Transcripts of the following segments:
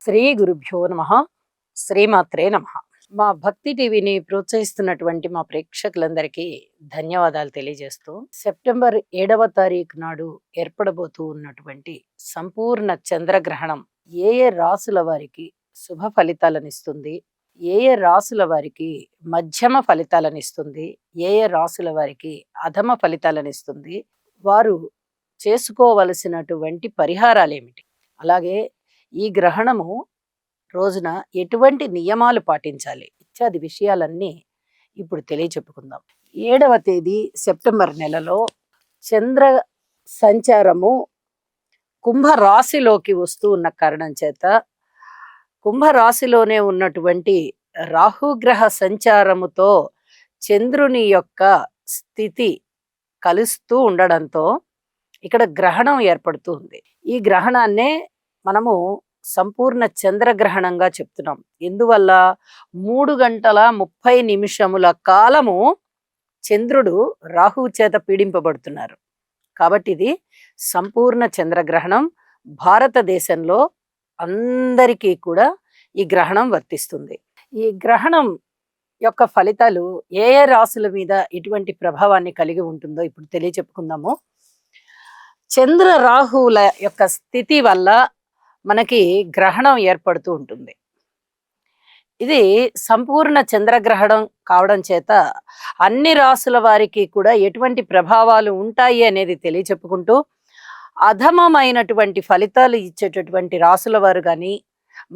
శ్రీ గురుభ్యో నమః. శ్రీమాత్రే నమః. మా భక్తి టీవీని ప్రోత్సహిస్తున్నటువంటి మా ప్రేక్షకులందరికీ ధన్యవాదాలు తెలియజేస్తూ, సెప్టెంబర్ 7వ తారీఖు నాడు ఏర్పడబోతూ ఉన్నటువంటి సంపూర్ణ చంద్రగ్రహణం ఏ ఏ రాసుల వారికి శుభ ఫలితాలనిస్తుంది, ఏ ఏ రాసుల వారికి మధ్యమ ఫలితాలనిస్తుంది, ఏ ఏ రాసుల వారికి అధమ ఫలితాలనిస్తుంది, వారు చేసుకోవలసినటువంటి పరిహారాలు ఏమిటి, అలాగే ఈ గ్రహణము రోజున ఎటువంటి నియమాలు పాటించాలి ఇత్యాది విషయాలన్నీ ఇప్పుడు తెలియచెప్పుకుందాం. 7వ తేదీ సెప్టెంబర్ నెలలో చంద్ర సంచారము కుంభరాశిలోకి వస్తూ ఉన్న కారణం చేత కుంభరాశిలోనే ఉన్నటువంటి రాహుగ్రహ సంచారముతో చంద్రుని యొక్క స్థితి కలుస్తూ ఉండడంతో ఇక్కడ గ్రహణం ఏర్పడుతూ ఉంది. ఈ గ్రహణాన్నే మనము సంపూర్ణ చంద్రగ్రహణంగా చెప్తున్నాం. ఎందువల్ల 3 గంటల 30 నిమిషముల కాలము చంద్రుడు రాహువు చేత పీడింపబడుతున్నారు. కాబట్టి ఇది సంపూర్ణ చంద్రగ్రహణం. భారతదేశంలో అందరికీ కూడా ఈ గ్రహణం వర్తిస్తుంది. ఈ గ్రహణం యొక్క ఫలితాలు ఏ ఏ రాశుల మీద ఎటువంటి ప్రభావాన్ని కలిగి ఉంటుందో ఇప్పుడు తెలియచెప్పుకుందాము. చంద్ర రాహువుల యొక్క స్థితి వల్ల మనకి గ్రహణం ఏర్పడుతూ ఉంటుంది. ఇది సంపూర్ణ చంద్రగ్రహణం కావడం చేత అన్ని రాసుల వారికి కూడా ఎటువంటి ప్రభావాలు ఉంటాయి అనేది తెలియచెప్పుకుంటూ, అధమమైనటువంటి ఫలితాలు ఇచ్చేటటువంటి రాసుల వారు కానీ,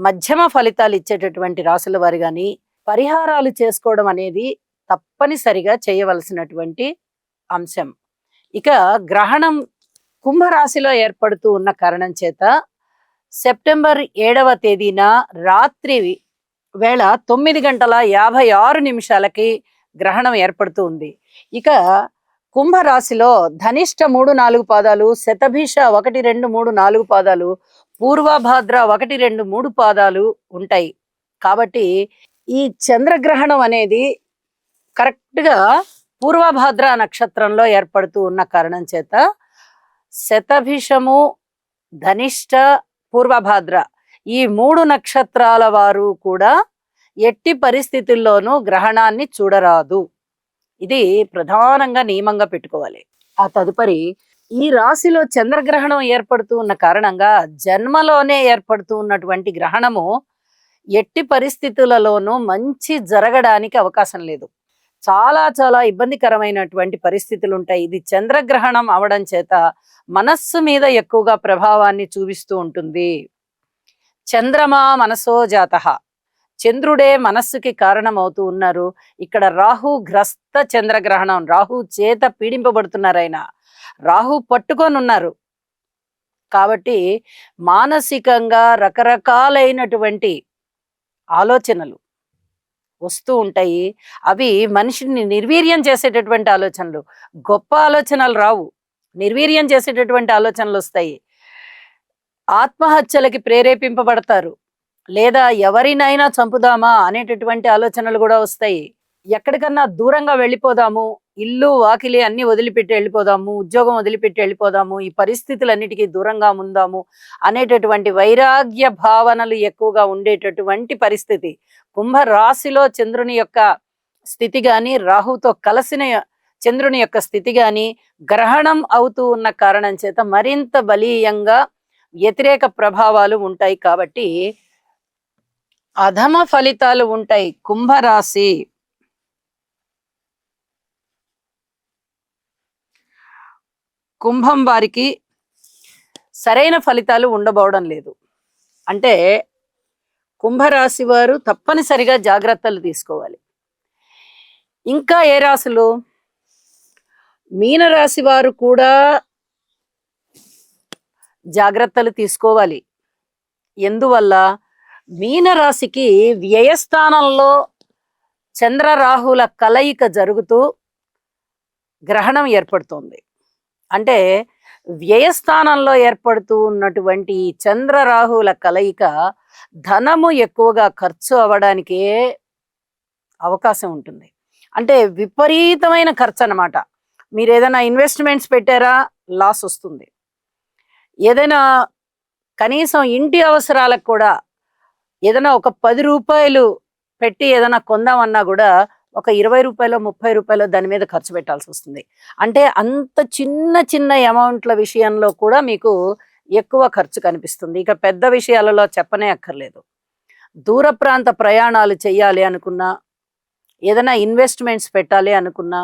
మధ్యమ ఫలితాలు ఇచ్చేటటువంటి రాసుల వారు కానీ పరిహారాలు చేసుకోవడం అనేది తప్పనిసరిగా చేయవలసినటువంటి అంశం. ఇక గ్రహణం కుంభరాశిలో ఏర్పడుతూ ఉన్న కారణం చేత సెప్టెంబర్ 7వ తేదీన రాత్రి వేళ 9 గంటల 56 నిమిషాలకి గ్రహణం ఏర్పడుతూ ఉంది. ఇక కుంభరాశిలో ధనిష్ట 3-4 పాదాలు, శతభిష 1-2-3-4 పాదాలు, పూర్వభాద్ర 1-2-3 పాదాలు ఉంటాయి. కాబట్టి ఈ చంద్రగ్రహణం అనేది కరెక్ట్గా పూర్వభాద్ర నక్షత్రంలో ఏర్పడుతూ ఉన్న కారణం చేత శతభిషము, ధనిష్ట, పూర్వభాద్ర ఈ 3 నక్షత్రాల వారు కూడా ఎట్టి పరిస్థితుల్లోనూ గ్రహణాన్ని చూడరాదు. ఇది ప్రధానంగా నియమంగా పెట్టుకోవాలి. ఆ తదుపరి ఈ రాశిలో చంద్రగ్రహణం ఏర్పడుతూ ఉన్న కారణంగా జన్మలోనే ఏర్పడుతూ ఉన్నటువంటి గ్రహణము ఎట్టి పరిస్థితులలోనూ మంచి జరగడానికి అవకాశం లేదు. చాలా చాలా ఇబ్బందికరమైనటువంటి పరిస్థితులు ఉంటాయి. ఇది చంద్రగ్రహణం అవడం చేత మనస్సు మీద ఎక్కువగా ప్రభావాన్ని చూపిస్తూ ఉంటుంది. చంద్రమా మనసో జాతః, చంద్రుడే మనస్సుకి కారణమవుతూ ఉన్నారు. ఇక్కడ రాహు గ్రస్త చంద్రగ్రహణం, రాహు చేత పీడింపబడుతున్నారు. ఆయన రాహు పట్టుకొని ఉన్నారు. కాబట్టి మానసికంగా రకరకాలైనటువంటి ఆలోచనలు వస్తూ ఉంటాయి. అవి మనిషిని నిర్వీర్యం చేసేటటువంటి ఆలోచనలు, గొప్ప ఆలోచనలు రావు, నిర్వీర్యం చేసేటటువంటి ఆలోచనలు వస్తాయి. ఆత్మహత్యలకి ప్రేరేపింపబడతారు, లేదా ఎవరినైనా చంపుదామా అనేటటువంటి ఆలోచనలు కూడా వస్తాయి. ఎక్కడికన్నా దూరంగా వెళ్ళిపోదాము, ఇల్లు వాకిలి అన్ని వదిలిపెట్టి వెళ్ళిపోదాము, ఉద్యోగం వదిలిపెట్టి వెళ్ళిపోదాము, ఈ పరిస్థితులన్నిటికీ దూరంగా ఉందాము అనేటటువంటి వైరాగ్య భావనలు ఎక్కువగా ఉండేటటువంటి పరిస్థితి. కుంభరాశిలో చంద్రుని యొక్క స్థితి గాని, రాహుతో కలిసిన చంద్రుని యొక్క స్థితి గాని గ్రహణం అవుతూ ఉన్న కారణం చేత మరింత బలీయంగా వ్యతిరేక ప్రభావాలు ఉంటాయి. కాబట్టి అధమ ఫలితాలు ఉంటాయి. కుంభరాశి కుంభం వారికి సరైన ఫలితాలు ఉండబోవడం లేదు. అంటే కుంభరాశి వారు తప్పనిసరిగా జాగ్రత్తలు తీసుకోవాలి. ఇంకా ఏ రాశులు? మీనరాశి వారు కూడా జాగ్రత్తలు తీసుకోవాలి. ఎందువల్ల? మీనరాశికి వ్యయస్థానంలో చంద్రరాహుల కలయిక జరుగుతూ గ్రహణం ఏర్పడుతోంది. అంటే వ్యయస్థానంలో ఏర్పడుతూ ఉన్నటువంటి చంద్రరాహుల కలయిక ధనము ఎక్కువగా ఖర్చు అవ్వడానికే అవకాశం ఉంటుంది. అంటే విపరీతమైన ఖర్చు అన్నమాట. మీరు ఏదైనా ఇన్వెస్ట్మెంట్స్ పెట్టారా, లాస్ వస్తుంది. ఏదైనా కనీసం ఇంటి అవసరాలకు కూడా ఏదైనా ఒక 10 రూపాయలు పెట్టి ఏదైనా కొందామన్నా కూడా ఒక 20 రూపాయలు 30 రూపాయలు దాని మీద ఖర్చు పెట్టాల్సి వస్తుంది. అంటే అంత చిన్న చిన్న అమౌంట్ల విషయంలో కూడా మీకు ఎక్కువ ఖర్చు కనిపిస్తుంది. ఇక పెద్ద విషయాలలో చెప్పనే అక్కర్లేదు. దూర ప్రాంత ప్రయాణాలు చేయాలి అనుకున్నా, ఏదైనా ఇన్వెస్ట్మెంట్స్ పెట్టాలి అనుకున్నా,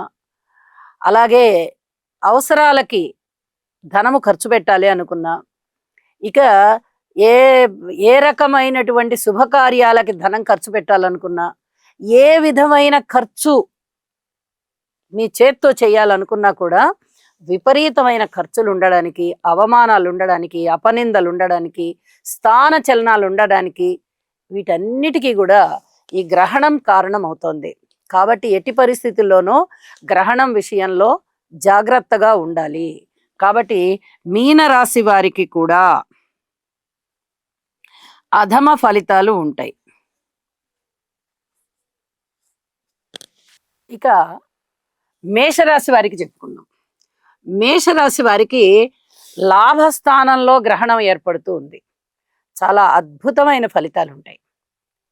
అలాగే అవసరాలకి ధనము ఖర్చు పెట్టాలి అనుకున్నా, ఇక ఏ ఏ రకమైనటువంటి శుభకార్యాలకి ధనం ఖర్చు పెట్టాలనుకున్నా, ఏ విధమైన ఖర్చు మీ చేత్తో చేయాలనుకున్నా కూడా విపరీతమైన ఖర్చులు ఉండడానికి, అవమానాలు ఉండడానికి, అపనిందలు ఉండడానికి, స్థాన చలనాలు ఉండడానికి, వీటన్నిటికీ కూడా ఈ గ్రహణం కారణం అవుతోంది. కాబట్టి ఎట్టి పరిస్థితుల్లోనూ గ్రహణం విషయంలో జాగ్రత్తగా ఉండాలి. కాబట్టి మీనరాశి వారికి కూడా అధమ ఫలితాలు ఉంటాయి. ఇక మేషరాశి వారికి చెప్పుకుందాం. మేషరాశి వారికి లాభస్థానంలో గ్రహణం ఏర్పడుతూ ఉంది. చాలా అద్భుతమైన ఫలితాలు ఉంటాయి.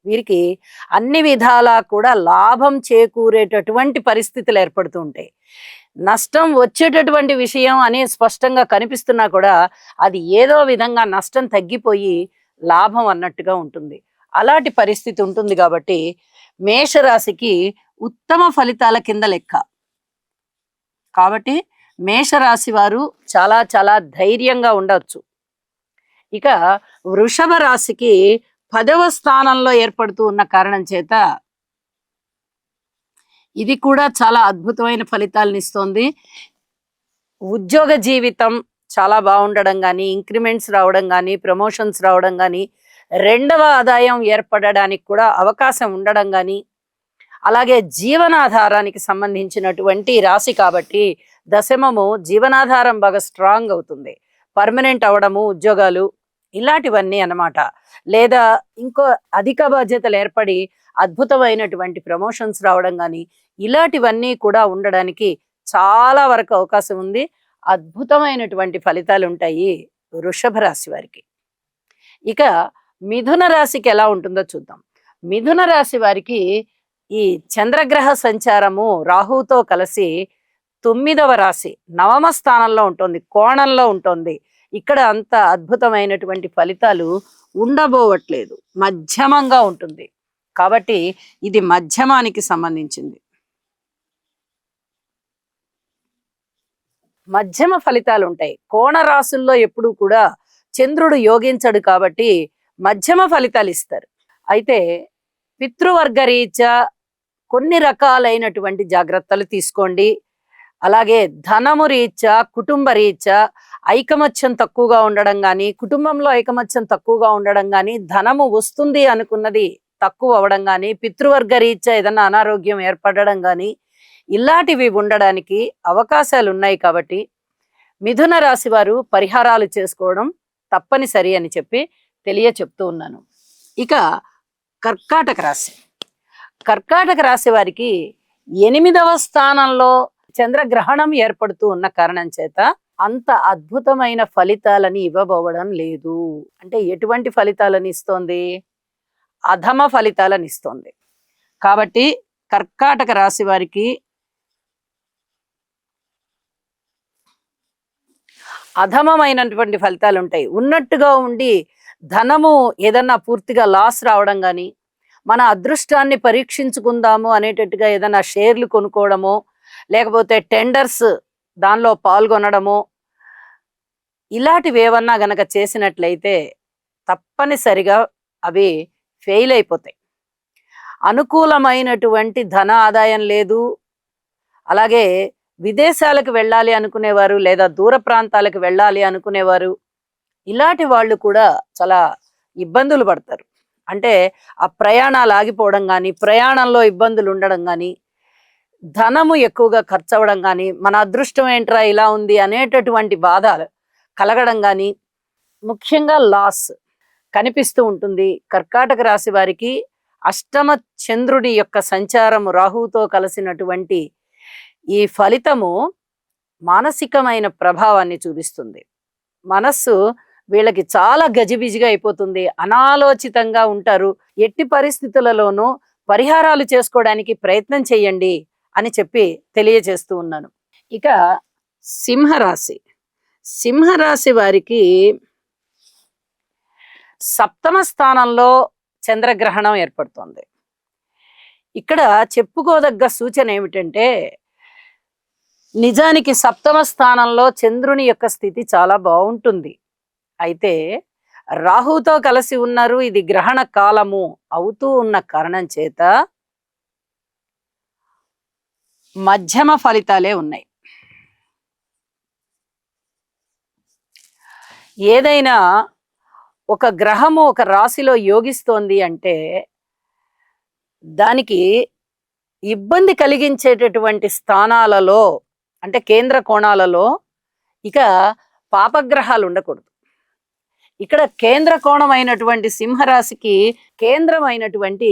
వీరికి అన్ని విధాలా కూడా లాభం చేకూరేటటువంటి పరిస్థితులు ఏర్పడుతూ ఉంటాయి. నష్టం వచ్చేటటువంటి విషయం అని స్పష్టంగా కనిపిస్తున్నా కూడా అది ఏదో విధంగా నష్టం తగ్గిపోయి లాభం అన్నట్టుగా ఉంటుంది. అలాంటి పరిస్థితి ఉంటుంది. కాబట్టి మేషరాశికి ఉత్తమ ఫలితాల కింద లెక్క. కాబట్టి మేషరాశి వారు చాలా చాలా ధైర్యంగా ఉండవచ్చు. ఇక వృషభ రాశికి 10వ స్థానంలో ఏర్పడుతూ ఉన్న కారణం చేత ఇది కూడా చాలా అద్భుతమైన ఫలితాలను ఇస్తోంది. ఉద్యోగ జీవితం చాలా బాగుండడం కానీ, ఇంక్రిమెంట్స్ రావడం కానీ, ప్రమోషన్స్ రావడం కానీ, రెండవ ఆదాయం ఏర్పడడానికి కూడా అవకాశం ఉండడం కానీ, అలాగే జీవనాధారానికి సంబంధించినటువంటి రాశి కాబట్టి దశమము జీవనాధారం బాగా స్ట్రాంగ్ అవుతుంది. పర్మనెంట్ అవడము, ఉద్యోగాలు ఇలాంటివన్నీ అన్నమాట. లేదా ఇంకో అధిక బాధ్యతలు ఏర్పడి అద్భుతమైనటువంటి ప్రమోషన్స్ రావడం కానీ, ఇలాంటివన్నీ కూడా ఉండడానికి చాలా వరకు అవకాశం ఉంది. అద్భుతమైనటువంటి ఫలితాలు ఉంటాయి వృషభ రాశి వారికి. ఇక మిథున రాశికి ఎలా ఉంటుందో చూద్దాం. మిథున రాశి వారికి ఈ చంద్రగ్రహ సంచారము రాహుతో కలిసి 9వ రాశి నవమ స్థానంలో ఉంటుంది, కోణంలో ఉంటుంది. ఇక్కడ అంత అద్భుతమైనటువంటి ఫలితాలు ఉండబోవట్లేదు, మధ్యమంగా ఉంటుంది. కాబట్టి ఇది మధ్యమానికి సంబంధించింది. మధ్యమ ఫలితాలు ఉంటాయి. కోణ రాశుల్లో ఎప్పుడూ కూడా చంద్రుడు యోగించడు కాబట్టి మధ్యమ ఫలితాలు ఇస్తారు. అయితే పితృవర్గ రీత్యా కొన్ని రకాలైనటువంటి జాగ్రత్తలు తీసుకోండి. అలాగే ధనము రీత్యా, కుటుంబ రీత్యా ఐకమత్యం తక్కువగా ఉండడం కానీ, కుటుంబంలో ఐకమత్యం తక్కువగా ఉండడం కానీ, ధనము వస్తుంది అనుకున్నది తక్కువ అవ్వడం కానీ, పితృవర్గ రీత్యా ఏదన్నా అనారోగ్యం ఏర్పడడం కానీ, ఇలాంటివి ఉండడానికి అవకాశాలు ఉన్నాయి. కాబట్టి మిథున రాశి వారు పరిహారాలు చేసుకోవడం తప్పనిసరి అని చెప్పి చెప్తూ ఉన్నాను. ఇక కర్కాటక రాశి. కర్కాటక రాశి వారికి 8వ స్థానంలో చంద్రగ్రహణం ఏర్పడుతూ ఉన్న కారణం చేత అంత అద్భుతమైన ఫలితాలని ఇవ్వబోవడం లేదు. అంటే ఎటువంటి ఫలితాలని ఇస్తోంది? అధమ ఫలితాలను ఇస్తోంది. కాబట్టి కర్కాటక రాశి వారికి అధమమైనటువంటి ఫలితాలు ఉంటాయి. ఉన్నట్టుగా ఉండి ధనము ఏదన్నా పూర్తిగా లాస్ రావడం కానీ, మన అదృష్టాన్ని పరీక్షించుకుందాము అనేటట్టుగా ఏదైనా షేర్లు కొనుక్కోవడమో, లేకపోతే టెండర్స్ దానిలో పాల్గొనడమో, ఇలాంటివి ఏమన్నా గనక చేసినట్లయితే తప్పనిసరిగా అవి ఫెయిల్ అయిపోతాయి. అనుకూలమైనటువంటి ధన ఆదాయం లేదు. అలాగే విదేశాలకు వెళ్ళాలి అనుకునేవారు, లేదా దూర ప్రాంతాలకు వెళ్ళాలి అనుకునేవారు, ఇలాంటి వాళ్ళు కూడా చాలా ఇబ్బందులు పడతారు. అంటే ఆ ప్రయాణాలు ఆగిపోవడం కానీ, ప్రయాణంలో ఇబ్బందులు ఉండడం కానీ, ధనము ఎక్కువగా ఖర్చు అవ్వడం కానీ, మన అదృష్టం ఏంట్రా ఇలా ఉంది అనేటటువంటి బాధ కలగడం కానీ, ముఖ్యంగా లాస్ కనిపిస్తూ ఉంటుంది. కర్కాటక రాశి వారికి అష్టమ చంద్రుడి యొక్క సంచారము రాహుతో కలిసినటువంటి ఈ ఫలితము మానసికమైన ప్రభావాన్ని చూపిస్తుంది. మనస్సు వీళ్ళకి చాలా గజిబిజిగా అయిపోతుంది, అనాలోచితంగా ఉంటారు. ఎట్టి పరిస్థితులలోనూ పరిహారాలు చేసుకోవడానికి ప్రయత్నం చేయండి అని చెప్పి తెలియజేస్తూ ఉన్నాను. ఇక సింహరాశి. సింహరాశి వారికి సప్తమ స్థానంలో చంద్రగ్రహణం ఏర్పడుతోంది. ఇక్కడ చెప్పుకోదగ్గ సూచన ఏమిటంటే, నిజానికి సప్తమ స్థానంలో చంద్రుని యొక్క స్థితి చాలా బాగుంటుంది. అయితే రాహుతో కలిసి ఉన్నారు. ఇది గ్రహణ కాలము అవుతూ ఉన్న కారణం చేత మధ్యమ ఫలితాలే ఉన్నాయి. ఏదైనా ఒక గ్రహము ఒక రాశిలో యోగిస్తోంది అంటే దానికి ఇబ్బంది కలిగించేటటువంటి స్థానాలలో, అంటే కేంద్ర కోణాలలో ఇక పాపగ్రహాలు ఉండకూడదు. ఇక్కడ కేంద్ర కోణం అయినటువంటి సింహరాశికి కేంద్రమైనటువంటి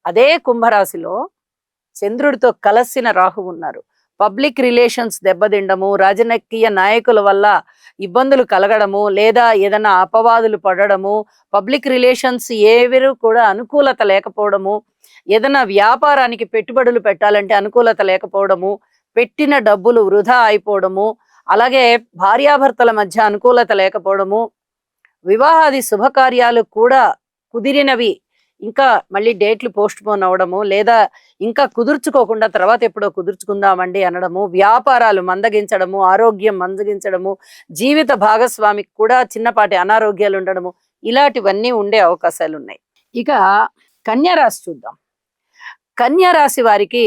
అదే కుంభరాశిలో చంద్రుడితో కలిసిన రాహు ఉన్నారు. పబ్లిక్ రిలేషన్స్ దెబ్బతిండము, రాజకీయ నాయకుల వల్ల ఇబ్బందులు కలగడము, లేదా ఏదైనా అపవాదులు పడడము, పబ్లిక్ రిలేషన్స్ ఏవరు కూడా అనుకూలత లేకపోవడము, ఏదైనా వ్యాపారానికి పెట్టుబడులు పెట్టాలంటే అనుకూలత లేకపోవడము, పెట్టిన డబ్బులు వృధా అయిపోవడము, అలాగే భార్యాభర్తల మధ్య అనుకూలత లేకపోవడము, వివాహాది శుభకార్యాలు కూడా కుదిరినవి ఇంకా మళ్ళీ డేట్లు పోస్ట్ పోన్ అవడము, లేదా ఇంకా కుదుర్చుకోకుండా తర్వాత ఎప్పుడో కుదుర్చుకుందామండి అనడము, వ్యాపారాలు మందగించడము, ఆరోగ్యం మందగించడము, జీవిత భాగస్వామికి కూడా చిన్నపాటి అనారోగ్యాలు ఉండడము, ఇలాంటివన్నీ ఉండే అవకాశాలు ఉన్నాయి. ఇక కన్యారాశి చూద్దాం. కన్యారాశి వారికి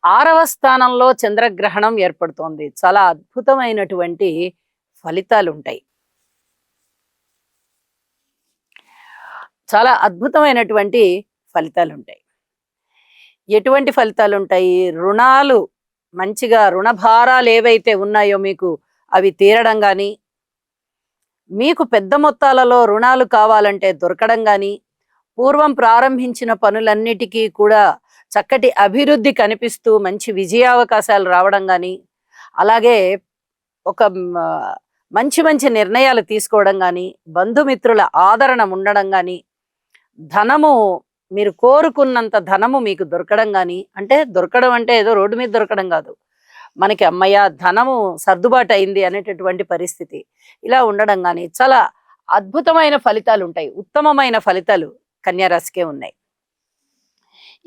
6వ స్థానంలో చంద్రగ్రహణం ఏర్పడుతోంది. చాలా అద్భుతమైనటువంటి ఫలితాలు ఉంటాయి. చాలా అద్భుతమైనటువంటి ఫలితాలు ఉంటాయి. ఎటువంటి ఫలితాలు ఉంటాయి? రుణాలు మంచిగా, రుణభారాలు ఏవైతే ఉన్నాయో మీకు అవి తీరడం కానీ, మీకు పెద్ద మొత్తాలలో రుణాలు కావాలంటే దొరకడం కానీ, పూర్వం ప్రారంభించిన పనులన్నిటికీ కూడా చక్కటి అభివృద్ధి కనిపిస్తూ మంచి విజయావకాశాలు రావడం కానీ, అలాగే ఒక మంచి మంచి నిర్ణయాలు తీసుకోవడం కానీ, బంధుమిత్రుల ఆదరణ ఉండడం కానీ, ధనము మీరు కోరుకున్నంత ధనము మీకు దొరకడం కానీ, అంటే దొరకడం అంటే ఏదో రోడ్డు మీద దొరకడం కాదు, మనకి అమ్మయ్య ధనము సర్దుబాటు అయింది అనేటటువంటి పరిస్థితి ఇలా ఉండడం కానీ, చాలా అద్భుతమైన ఫలితాలు ఉంటాయి. ఉత్తమమైన ఫలితాలు కన్యారాశికే ఉన్నాయి.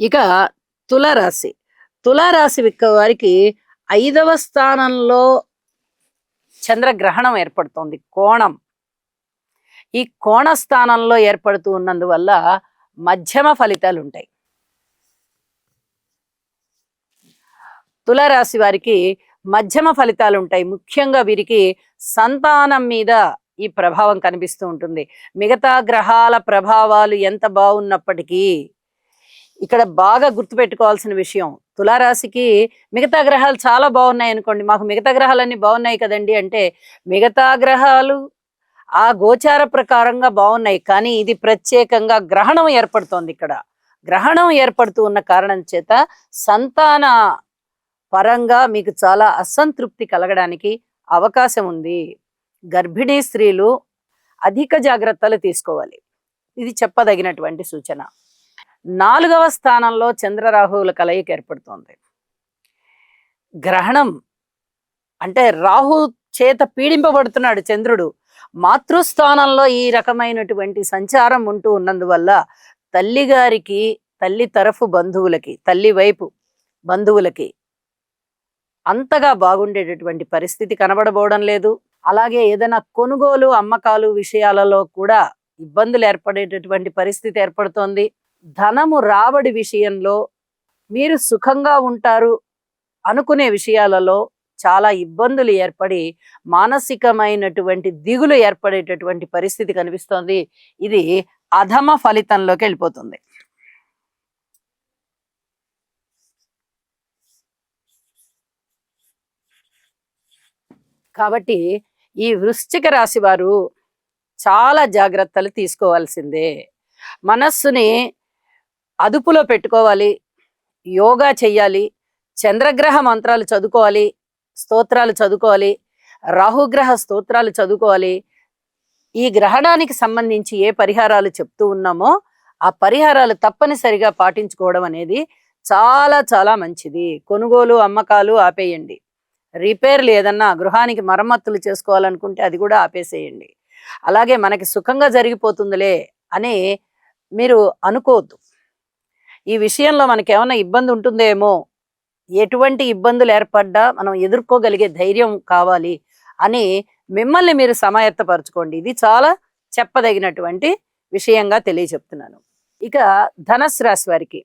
ఇక తులారాశి. తులారాశి వారికి 5వ స్థానంలో చంద్రగ్రహణం ఏర్పడుతోంది. కోణం. ఈ కోణ స్థానంలో ఏర్పడుతూ ఉన్నందువల్ల మధ్యమ ఫలితాలు ఉంటాయి. తులారాశి వారికి మధ్యమ ఫలితాలు ఉంటాయి. ముఖ్యంగా వీరికి సంతానం మీద ఈ ప్రభావం కనిపిస్తూ ఉంటుంది. మిగతా గ్రహాల ప్రభావాలు ఎంత బాగున్నప్పటికీ ఇక్కడ బాగా గుర్తుపెట్టుకోవాల్సిన విషయం, తులారాశికి మిగతా గ్రహాలు చాలా బాగున్నాయి అనుకోండి, మాకు మిగతా గ్రహాలన్నీ బాగున్నాయి కదండి అంటే, మిగతా గ్రహాలు ఆ గోచార ప్రకారంగా బాగున్నాయి, కానీ ఇది ప్రత్యేకంగా గ్రహణం ఏర్పడుతోంది. ఇక్కడ గ్రహణం ఏర్పడుతూ ఉన్న కారణం చేత సంతాన పరంగా మీకు చాలా అసంతృప్తి కలగడానికి అవకాశం ఉంది. గర్భిణీ స్త్రీలు అధిక జాగ్రత్తలు తీసుకోవాలి. ఇది చెప్పదగినటువంటి సూచన. 4వ స్థానంలో చంద్రరాహువుల కలయిక ఏర్పడుతోంది. గ్రహణం అంటే రాహు చేత పీడింపబడుతున్నాడు చంద్రుడు. మాతృస్థానంలో ఈ రకమైనటువంటి సంచారం ఉంటూ ఉన్నందువల్ల తల్లిగారికి, తల్లి తరఫు బంధువులకి, తల్లి వైపు బంధువులకి అంతగా బాగుండేటటువంటి పరిస్థితి కనబడబోవడం లేదు. అలాగే ఏదైనా కొనుగోలు అమ్మకాలు విషయాలలో కూడా ఇబ్బందులు ఏర్పడేటటువంటి పరిస్థితి ఏర్పడుతోంది. ధనము రాబడి విషయంలో మీరు సుఖంగా ఉంటారు అనుకునే విషయాలలో చాలా ఇబ్బందులు ఏర్పడి మానసికమైనటువంటి దిగులు ఏర్పడేటటువంటి పరిస్థితి కనిపిస్తోంది. ఇది అధమ ఫలితంలోకి వెళ్ళిపోతుంది. కాబట్టి ఈ వృశ్చిక రాశి వారు చాలా జాగ్రత్తలు తీసుకోవాల్సిందే. మనస్సుని అదుపులో పెట్టుకోవాలి, యోగా చెయ్యాలి, చంద్రగ్రహ మంత్రాలు చదువుకోవాలి, స్తోత్రాలు చదువుకోవాలి, రాహుగ్రహ స్తోత్రాలు చదువుకోవాలి. ఈ గ్రహణానికి సంబంధించి ఏ పరిహారాలు చెప్తూ ఉన్నామో ఆ పరిహారాలు తప్పనిసరిగా పాటించుకోవడం అనేది చాలా చాలా మంచిది. కొనుగోలు అమ్మకాలు ఆపేయండి. రిపేర్లు ఏదన్నా గృహానికి మరమ్మతులు చేసుకోవాలనుకుంటే అది కూడా ఆపేసేయండి. అలాగే మనకి సుఖంగా జరిగిపోతుందిలే అని మీరు అనుకోవద్దు. ఈ విషయంలో మనకేమన్నా ఇబ్బంది ఉంటుందేమో, ఎటువంటి ఇబ్బందులు ఏర్పడ్డా మనం ఎదుర్కోగలిగే ధైర్యం కావాలి అని మిమ్మల్ని మీరు సమాయత్తపరచుకోండి. ఇది చాలా చెప్పదగినటువంటి విషయంగా తెలియచెప్తున్నాను. ఇక ధనస్సు రాశి వారికి,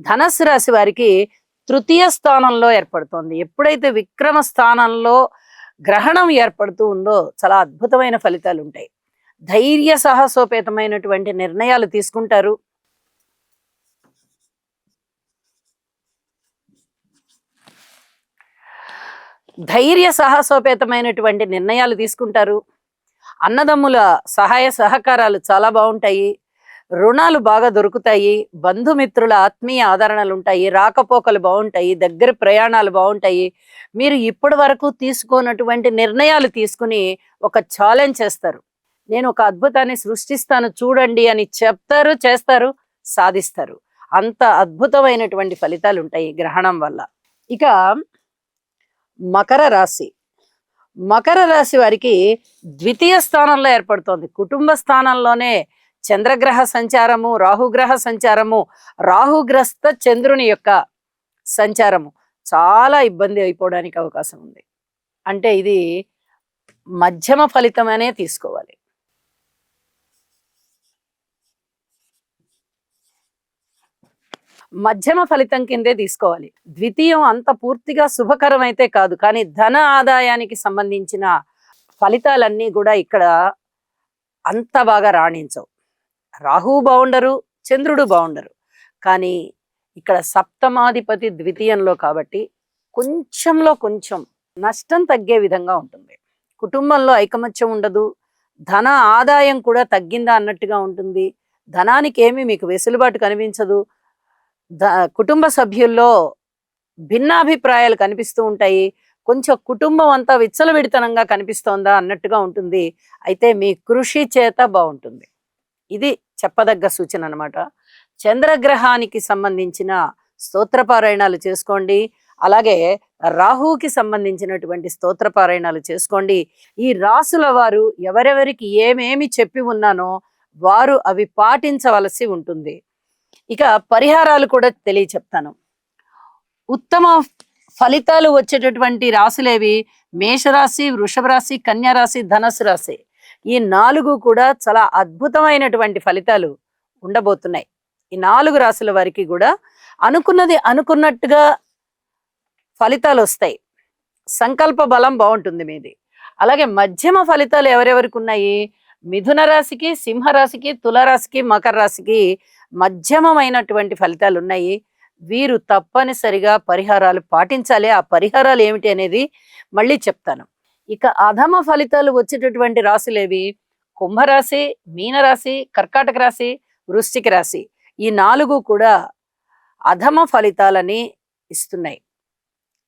ధనస్సు రాశి వారికి తృతీయ స్థానంలో ఏర్పడుతోంది. ఎప్పుడైతే విక్రమ స్థానంలో గ్రహణం ఏర్పడుతూ ఉందో చాలా అద్భుతమైన ఫలితాలు ఉంటాయి. ధైర్య సాహసోపేతమైనటువంటి నిర్ణయాలు తీసుకుంటారు. ధైర్య సాహసోపేతమైనటువంటి నిర్ణయాలు తీసుకుంటారు. అన్నదమ్ముల సహాయ సహకారాలు చాలా బాగుంటాయి. రుణాలు బాగా దొరుకుతాయి. బంధుమిత్రుల ఆత్మీయ ఆదరణలు ఉంటాయి. రాకపోకలు బాగుంటాయి. దగ్గర ప్రయాణాలు బాగుంటాయి. మీరు ఇప్పటి వరకు తీసుకోనటువంటి నిర్ణయాలు తీసుకుని ఒక ఛాలెంజ్ చేస్తారు. నేను ఒక అద్భుతాన్ని సృష్టిస్తాను చూడండి అని చెప్తారు, చేస్తారు, సాధిస్తారు. అంత అద్భుతమైనటువంటి ఫలితాలు ఉంటాయి గ్రహణం వల్ల. ఇక మకర రాశి, మకర రాశి వారికి ద్వితీయ స్థానంలో ఏర్పడుతోంది. కుటుంబ స్థానంలోనే చంద్రగ్రహ సంచారము, రాహుగ్రహ సంచారము, రాహుగ్రస్త చంద్రుని యొక్క సంచారము చాలా ఇబ్బంది అయిపోవడానికి అవకాశం ఉంది. అంటే ఇది మధ్యమ ఫలితమనే తీసుకోవాలి. మధ్యమ ఫలితం కిందే తీసుకోవాలి. ద్వితీయం అంత పూర్తిగా శుభకరం అయితే కాదు, కానీ ధన ఆదాయానికి సంబంధించిన ఫలితాలన్నీ కూడా ఇక్కడ అంత బాగా రాణించవు. రాహు బాగుండరు, చంద్రుడు బాగుండరు, కానీ ఇక్కడ సప్తమాధిపతి ద్వితీయంలో కాబట్టి కొంచెంలో కొంచెం నష్టం తగ్గే విధంగా ఉంటుంది. కుటుంబంలో ఐకమత్యం ఉండదు. ధన ఆదాయం కూడా తగ్గిందా అన్నట్టుగా ఉంటుంది. ధనానికి ఏమీ మీకు వెసులుబాటు కనిపించదు. కుటుంబ సభ్యుల్లో భిన్నాభిప్రాయాలు కనిపిస్తూ ఉంటాయి. కొంచెం కుటుంబం అంతా విచ్చలవిడితనంగా కనిపిస్తోందా అన్నట్టుగా ఉంటుంది. అయితే మీ కృషి చేత బాగుంటుంది. ఇది చెప్పదగ్గ సూచన అన్నమాట. చంద్రగ్రహానికి సంబంధించిన స్తోత్రపారాయణాలు చేసుకోండి. అలాగే రాహుకి సంబంధించినటువంటి స్తోత్రపారాయణాలు చేసుకోండి. ఈ రాసుల వారు ఎవరెవరికి ఏమేమి చెప్పి ఉన్నానో వారు అవి పాటించవలసి ఉంటుంది. ఇక పరిహారాలు కూడా తెలియచెప్తాను. ఉత్తమ ఫలితాలు వచ్చేటటువంటి రాశులేవి? మేషరాశి, వృషభ రాశి, కన్యా రాశి, ధనస్సు రాశి. ఈ 4 కూడా చాలా అద్భుతమైనటువంటి ఫలితాలు ఉండబోతున్నాయి. ఈ 4 రాశుల వారికి కూడా అనుకున్నది అనుకున్నట్టుగా ఫలితాలు వస్తాయి. సంకల్ప బలం బాగుంటుంది మీది. అలాగే మధ్యమ ఫలితాలు ఎవరెవరికి ఉన్నాయి? మిథున రాశికి, సింహరాశికి, తులారాశికి, మకర రాశికి మధ్యమమైనటువంటి ఫలితాలు ఉన్నాయి. వీరు తప్పనిసరిగా పరిహారాలు పాటించాలి. ఆ పరిహారాలు ఏమిటి అనేది మళ్ళీ చెప్తాను. ఇక అధమ ఫలితాలు వచ్చేటటువంటి రాశులేవి? కుంభరాశి, మీనరాశి, కర్కాటక రాశి, వృశ్చిక రాశి. ఈ 4 కూడా అధమ ఫలితాలని ఇస్తున్నాయి.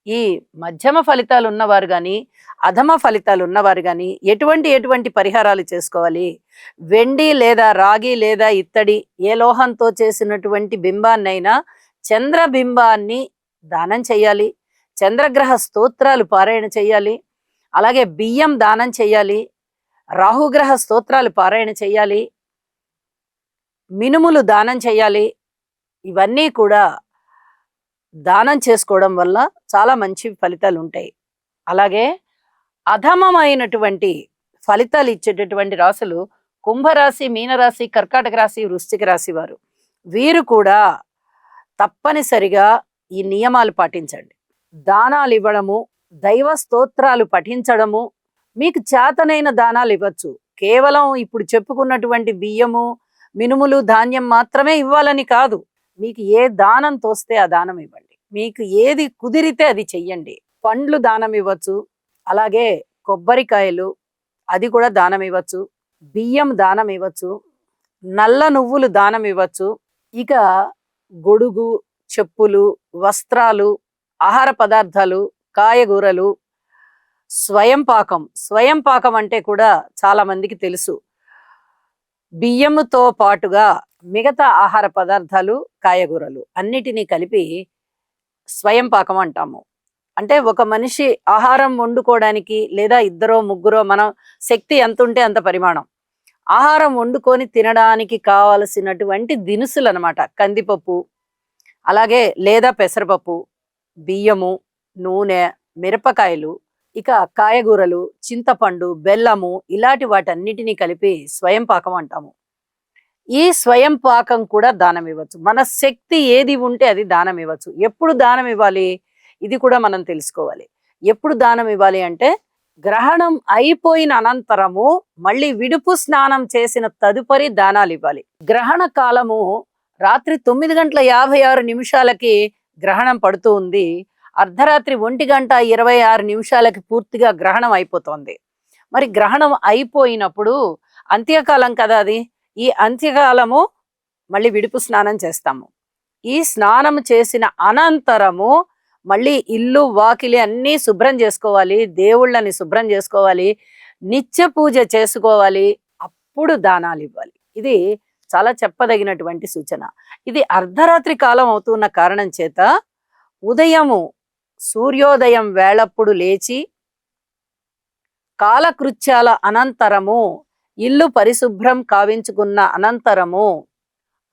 ఈ మధ్యమ ఫలితాలు ఉన్నవారు కానీ, అధమ ఫలితాలు ఉన్నవారు కానీ ఎటువంటి పరిహారాలు చేసుకోవాలి? వెండి లేదా రాగి లేదా ఇత్తడి ఏ లోహంతో చేసినటువంటి బింబాన్నైనా చంద్రబింబాన్ని దానం చేయాలి. చంద్రగ్రహ స్తోత్రాలు పారాయణ చేయాలి. అలాగే బియ్యం దానం చేయాలి. రాహుగ్రహ స్తోత్రాలు పారాయణ చేయాలి. మినుములు దానం చేయాలి. ఇవన్నీ కూడా దానం చేసుకోవడం వల్ల చాలా మంచి ఫలితాలు ఉంటాయి. అలాగే అధమమైనటువంటి ఫలితాలు ఇచ్చేటటువంటి రాశులు కుంభరాశి, మీనరాశి, కర్కాటక రాశి, వృశ్చిక రాశి వారు. వీరు కూడా తప్పనిసరిగా ఈ నియమాలు పాటించండి. దానాలు ఇవ్వడము, దైవ స్తోత్రాలు పఠించడము, మీకు చేతనైన దానాలు ఇవ్వచ్చు. కేవలం ఇప్పుడు చెప్పుకున్నటువంటి బియ్యము, మినుములు, ధాన్యం మాత్రమే ఇవ్వాలని కాదు. మీకు ఏ దానం తోస్తే ఆ దానం ఇవ్వండి. మీకు ఏది కుదిరితే అది చెయ్యండి. పండ్లు దానం ఇవ్వచ్చు. అలాగే కొబ్బరికాయలు అది కూడా దానం ఇవ్వచ్చు. బియ్యం దానం ఇవ్వచ్చు. నల్ల నువ్వులు దానం ఇవ్వచ్చు. ఇక గొడుగు, చెప్పులు, వస్త్రాలు, ఆహార పదార్థాలు, కాయగూరలు, స్వయం పాకం. స్వయం పాకం అంటే కూడా చాలా మందికి తెలుసు. బియ్యముతో పాటుగా మిగతా ఆహార పదార్థాలు, కాయగూరలు అన్నిటినీ కలిపి స్వయం పాకం అంటాము. అంటే ఒక మనిషి ఆహారం వండుకోవడానికి లేదా ఇద్దరో ముగ్గురో మనం శక్తి ఎంత ఉంటే అంత పరిమాణం ఆహారం వండుకొని తినడానికి కావలసినటువంటి దినుసులు అనమాట. కందిపప్పు, అలాగే లేదా పెసరపప్పు, బియ్యము, నూనె, మిరపకాయలు, ఇక కాయగూరలు, చింతపండు, బెల్లము ఇలాంటి వాటన్నిటినీ కలిపి స్వయం పాకం అంటాము. ఈ స్వయం పాకం కూడా దానం ఇవ్వచ్చు. మన శక్తి ఏది ఉంటే అది దానం ఇవ్వచ్చు. ఎప్పుడు దానం ఇవ్వాలి ఇది కూడా మనం తెలుసుకోవాలి. ఎప్పుడు దానం ఇవ్వాలి అంటే గ్రహణం అయిపోయిన అనంతరము మళ్ళీ విడుపు స్నానం చేసిన తదుపరి దానాలు ఇవ్వాలి. గ్రహణ కాలము రాత్రి 9:56 గ్రహణం పడుతూ ఉంది. అర్ధరాత్రి 1:26 పూర్తిగా గ్రహణం అయిపోతుంది. మరి గ్రహణం అయిపోయినప్పుడు అంత్యకాలం కదా అది. ఈ అంత్యకాలము మళ్ళీ విడుపు స్నానం చేస్తాము. ఈ స్నానం చేసిన అనంతరము మళ్ళీ ఇల్లు వాకిలి అన్నీ శుభ్రం చేసుకోవాలి, దేవుళ్ళని శుభ్రం చేసుకోవాలి, నిత్య పూజ చేసుకోవాలి, అప్పుడు దానాలు ఇవ్వాలి. ఇది చాలా చెప్పదగినటువంటి సూచన. ఇది అర్ధరాత్రి కాలం అవుతున్న కారణం చేత ఉదయము సూర్యోదయం వేళప్పుడు లేచి కాలకృత్యాల అనంతరము ఇల్లు పరిశుభ్రం కావించుకున్న అనంతరము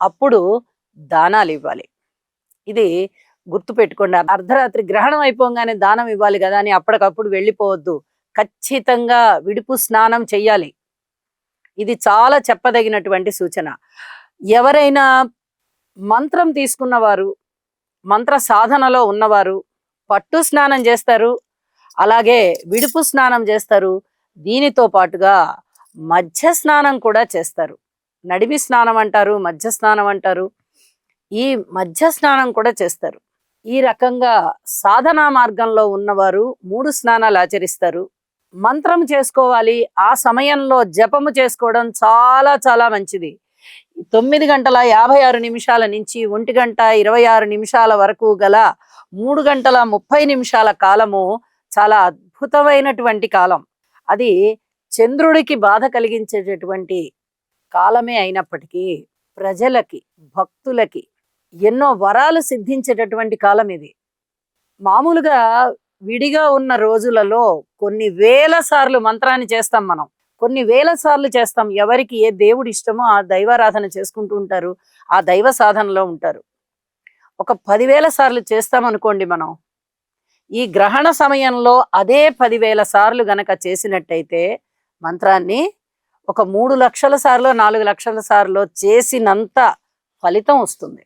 అప్పుడు దానాలు ఇవ్వాలి. ఇది గుర్తుపెట్టుకోండి. అర్ధరాత్రి గ్రహణం అయిపోగానే దానం ఇవ్వాలి కదా అని అప్పటికప్పుడు వెళ్ళిపోవద్దు. ఖచ్చితంగా విడుపు స్నానం చెయ్యాలి. ఇది చాలా చెప్పదగినటువంటి సూచన. ఎవరైనా మంత్రం తీసుకున్నవారు, మంత్ర సాధనలో ఉన్నవారు పట్టు స్నానం చేస్తారు, అలాగే విడుపు స్నానం చేస్తారు. దీనితో పాటుగా మధ్య స్నానం కూడా చేస్తారు. నడిమి స్నానం అంటారు, మధ్య స్నానం అంటారు. ఈ మధ్య స్నానం కూడా చేస్తారు. ఈ రకంగా సాధనా మార్గంలో ఉన్నవారు 3 స్నానాలు ఆచరిస్తారు. మంత్రం చేసుకోవాలి. ఆ సమయంలో జపము చేసుకోవడం చాలా చాలా మంచిది. 9:56 నుంచి 1:26 వరకు గల 3:30 కాలము చాలా అద్భుతమైనటువంటి కాలం. అది చంద్రుడికి బాధ కలిగించేటటువంటి కాలమే అయినప్పటికీ ప్రజలకి, భక్తులకి ఎన్నో వరాలు సిద్ధించేటటువంటి కాలం ఇది. మామూలుగా విడిగా ఉన్న రోజులలో కొన్ని వేల సార్లు మంత్రాన్ని చేస్తాం మనం. కొన్ని వేల సార్లు చేస్తాం. ఎవరికి ఏ దేవుడు ఇష్టమో ఆ దైవారాధన చేసుకుంటూ ఉంటారు, ఆ దైవ సాధనలో ఉంటారు. ఒక 10,000 సార్లు చేస్తాం అనుకోండి మనం. ఈ గ్రహణ సమయంలో అదే 10,000 సార్లు గనక చేసినట్టయితే మంత్రాన్ని ఒక 3 లక్షల సార్లు 4 లక్షల సార్లు చేసినంత ఫలితం వస్తుంది.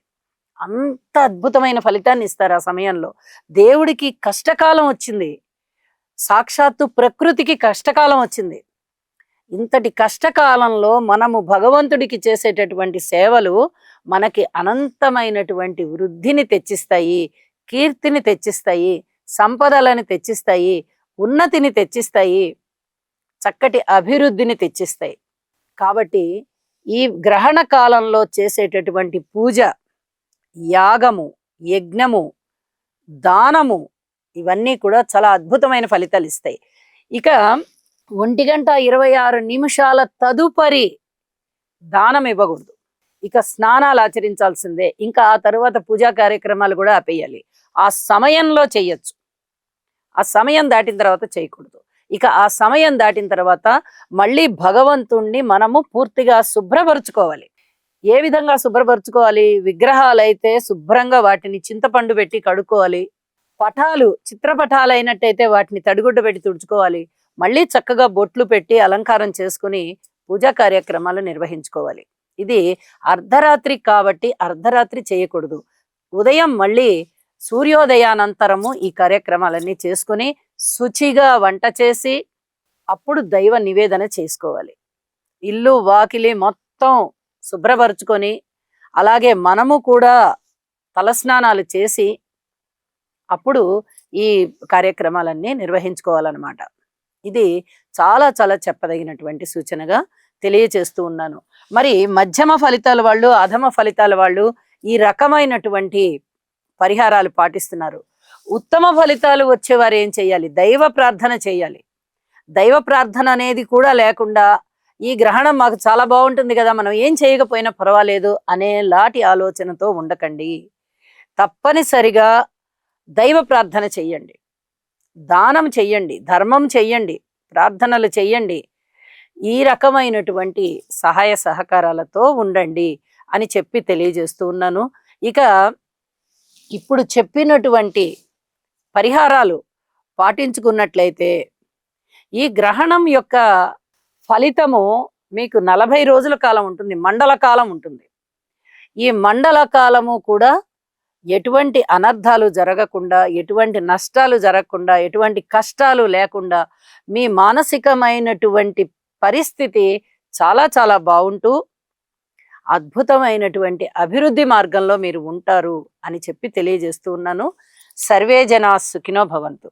అంత అద్భుతమైన ఫలితాన్ని ఇస్తారు ఆ సమయంలో. దేవుడికి కష్టకాలం వచ్చింది, సాక్షాత్తు ప్రకృతికి కష్టకాలం వచ్చింది. ఇంతటి కష్టకాలంలో మనము భగవంతుడికి చేసేటటువంటి సేవలు మనకి అనంతమైనటువంటి వృద్ధిని తెచ్చిస్తాయి, కీర్తిని తెచ్చిస్తాయి, సంపదలని తెచ్చిస్తాయి, ఉన్నతిని తెచ్చిస్తాయి, చక్కటి అభివృద్ధిని తెచ్చిస్తాయి. కాబట్టి ఈ గ్రహణ కాలంలో చేసేటటువంటి పూజ, యాగము, యజ్ఞము, దానము ఇవన్నీ కూడా చాలా అద్భుతమైన ఫలితాలు ఇస్తాయి. ఇక 1:26 తదుపరి దానం ఇవ్వకూడదు. ఇక స్నానాలు ఆచరించాల్సిందే. ఇంకా ఆ తరువాత పూజా కార్యక్రమాలు కూడా ఆపేయాలి. ఆ సమయంలో చెయ్యొచ్చు, ఆ సమయం దాటిన తర్వాత చేయకూడదు. ఇక ఆ సమయం దాటిన తర్వాత మళ్ళీ భగవంతుణ్ణి మనము పూర్తిగా శుభ్రపరుచుకోవాలి. ఏ విధంగా శుభ్రపరుచుకోవాలి? విగ్రహాలు అయితే శుభ్రంగా వాటిని చింతపండు పెట్టి కడుక్కోవాలి. పటాలు, చిత్రపటాలు అయినట్టయితే వాటిని తడిగుడ్డ పెట్టి తుడుచుకోవాలి. మళ్ళీ చక్కగా బొట్లు పెట్టి అలంకారం చేసుకుని పూజా కార్యక్రమాలు నిర్వహించుకోవాలి. ఇది అర్ధరాత్రి కాబట్టి అర్ధరాత్రి చేయకూడదు. ఉదయం మళ్ళీ సూర్యోదయానంతరము ఈ కార్యక్రమాలన్నీ చేసుకుని శుచిగా వంట చేసి అప్పుడు దైవ నివేదన చేసుకోవాలి. ఇల్లు వాకిలి మొత్తం శుభ్రపరుచుకొని అలాగే మనము కూడా తలస్నానాలు చేసి అప్పుడు ఈ కార్యక్రమాలన్నీ నిర్వహించుకోవాలన్నమాట. ఇది చాలా చాలా చెప్పదగినటువంటి సూచనగా తెలియచేస్తూ ఉన్నాను. మరి మధ్యమ ఫలితాల వాళ్ళు, అధమ ఫలితాల వాళ్ళు ఈ రకమైనటువంటి పరిహారాలు పాటిస్తున్నారు. ఉత్తమ ఫలితాలు వచ్చేవారు ఏం చేయాలి? దైవ ప్రార్థన చేయాలి. దైవ ప్రార్థన అనేది కూడా లేకుండా ఈ గ్రహణం మాకు చాలా బాగుంటుంది కదా, మనం ఏం చేయకపోయినా పర్వాలేదు అనేలాంటి ఆలోచనతో ఉండకండి. తప్పనిసరిగా దైవ ప్రార్థన చెయ్యండి, దానం చెయ్యండి, ధర్మం చెయ్యండి, ప్రార్థనలు చెయ్యండి. ఈ రకమైనటువంటి సహాయ సహకారాలతో ఉండండి అని చెప్పి తెలియజేస్తూ ఉన్నాను. ఇక ఇప్పుడు చెప్పినటువంటి పరిహారాలు పాటించుకున్నట్లయితే ఈ గ్రహణం యొక్క ఫలితము మీకు 40 రోజుల కాలం ఉంటుంది, మండల కాలం ఉంటుంది. ఈ మండల కాలము కూడా ఎటువంటి అనర్థాలు జరగకుండా, ఎటువంటి నష్టాలు జరగకుండా, ఎటువంటి కష్టాలు లేకుండా మీ మానసికమైనటువంటి పరిస్థితి చాలా చాలా బాగుంటూ అద్భుతమైనటువంటి అభివృద్ధి మార్గంలో మీరు ఉంటారు అని చెప్పి తెలియజేస్తూ ఉన్నాను. సర్వే జనా సుఖినో భవంతు.